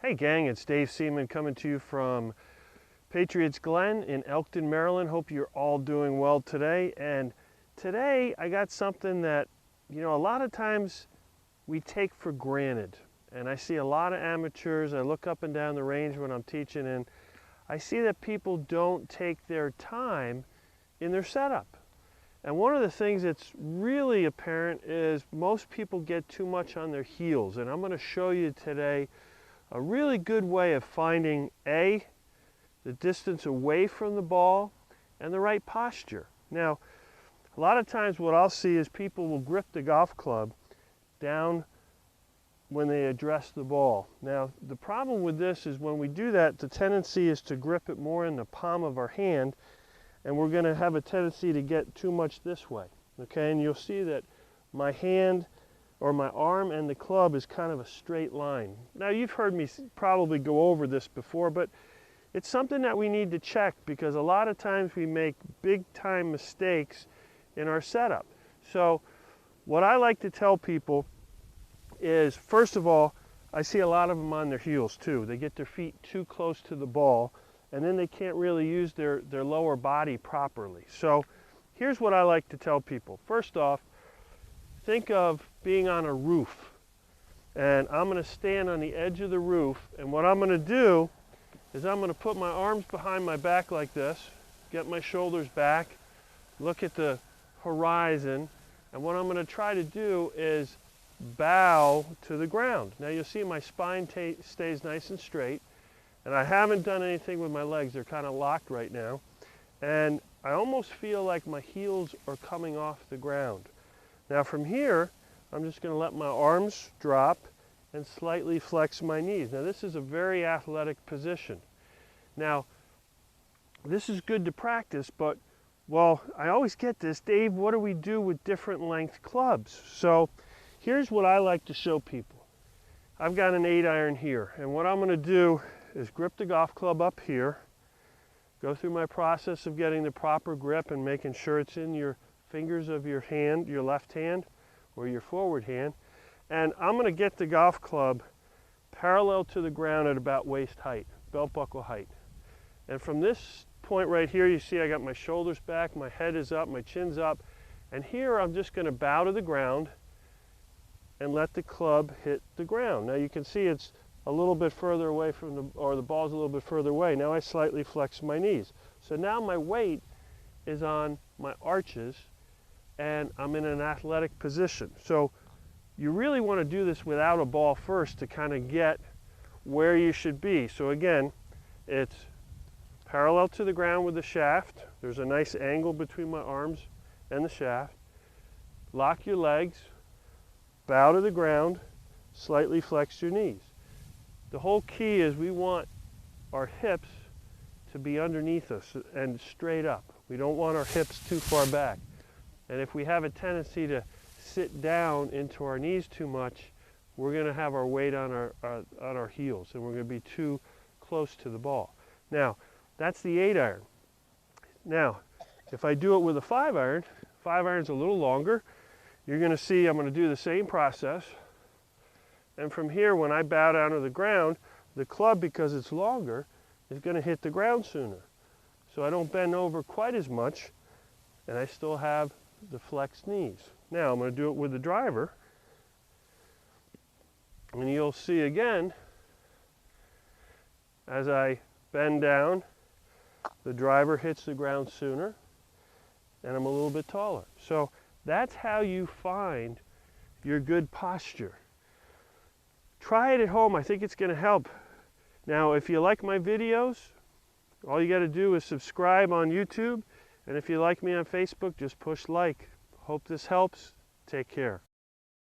Hey gang, it's Dave Seaman coming to you from Patriots Glen in Elkton, Maryland. Hope you're all doing well today. And today I got something that, a lot of times we take for granted. And I see a lot of amateurs, I look up and down the range when I'm teaching, and I see that people don't take their time in their setup. And one of the things that's really apparent is most people get too much on their heels. And I'm going to show you today a really good way of finding the distance away from the ball and the right posture. Now, a lot of times what I'll see is people will grip the golf club down when they address the ball. Now, the problem with this is when we do that, the tendency is to grip it more in the palm of our hand, and we're going to have a tendency to get too much this way. Okay, and you'll see that my hand or my arm and the club is kind of a straight line. Now, you've heard me probably go over this before, but it's something that we need to check because a lot of times we make big time mistakes in our setup. So what I like to tell people is, first of all, I see a lot of them on their heels too. They get their feet too close to the ball and then they can't really use their lower body properly. So here's what I like to tell people. First off, think of being on a roof, and I'm going to stand on the edge of the roof, and what I'm going to do is I'm going to put my arms behind my back like this, get my shoulders back, look at the horizon, and what I'm going to try to do is bow to the ground. Now you'll see my spine stays nice and straight, and I haven't done anything with my legs. They're kind of locked right now, and I almost feel like my heels are coming off the ground. Now from here, I'm just going to let my arms drop and slightly flex my knees. Now this is a very athletic position. Now, this is good to practice, but, well, I always get this, Dave, what do we do with different length clubs? So here's what I like to show people. I've got an 8-iron here, and what I'm going to do is grip the golf club up here, go through my process of getting the proper grip and making sure it's in your fingers of your hand, your left hand or your forward hand, and I'm going to get the golf club parallel to the ground at about waist height, belt buckle height. And from this point right here, you see I got my shoulders back, my head is up, my chin's up, and here I'm just going to bow to the ground and let the club hit the ground. Now you can see it's a little bit further away from the ball's a little bit further away. Now I slightly flex my knees. So now my weight is on my arches and I'm in an athletic position. So you really want to do this without a ball first to kind of get where you should be. So again, it's parallel to the ground with the shaft. There's a nice angle between my arms and the shaft. Lock your legs, bow to the ground, slightly flex your knees. The whole key is we want our hips to be underneath us and straight up. We don't want our hips too far back. And if we have a tendency to sit down into our knees too much, we're going to have our weight on our heels and we're going to be too close to the ball. Now, that's the 8-iron. Now, if I do it with a 5-iron, 5-iron's a little longer, you're going to see I'm going to do the same process. And from here, when I bow down to the ground, the club, because it's longer, is going to hit the ground sooner. So I don't bend over quite as much, and I still have the flexed knees. Now I'm going to do it with the driver, and you'll see again, as I bend down, the driver hits the ground sooner, and I'm a little bit taller. So that's how you find your good posture. Try it at home. I think it's going to help. Now, if you like my videos, all you got to do is subscribe on YouTube. And if you like me on Facebook, just push like. Hope this helps. Take care.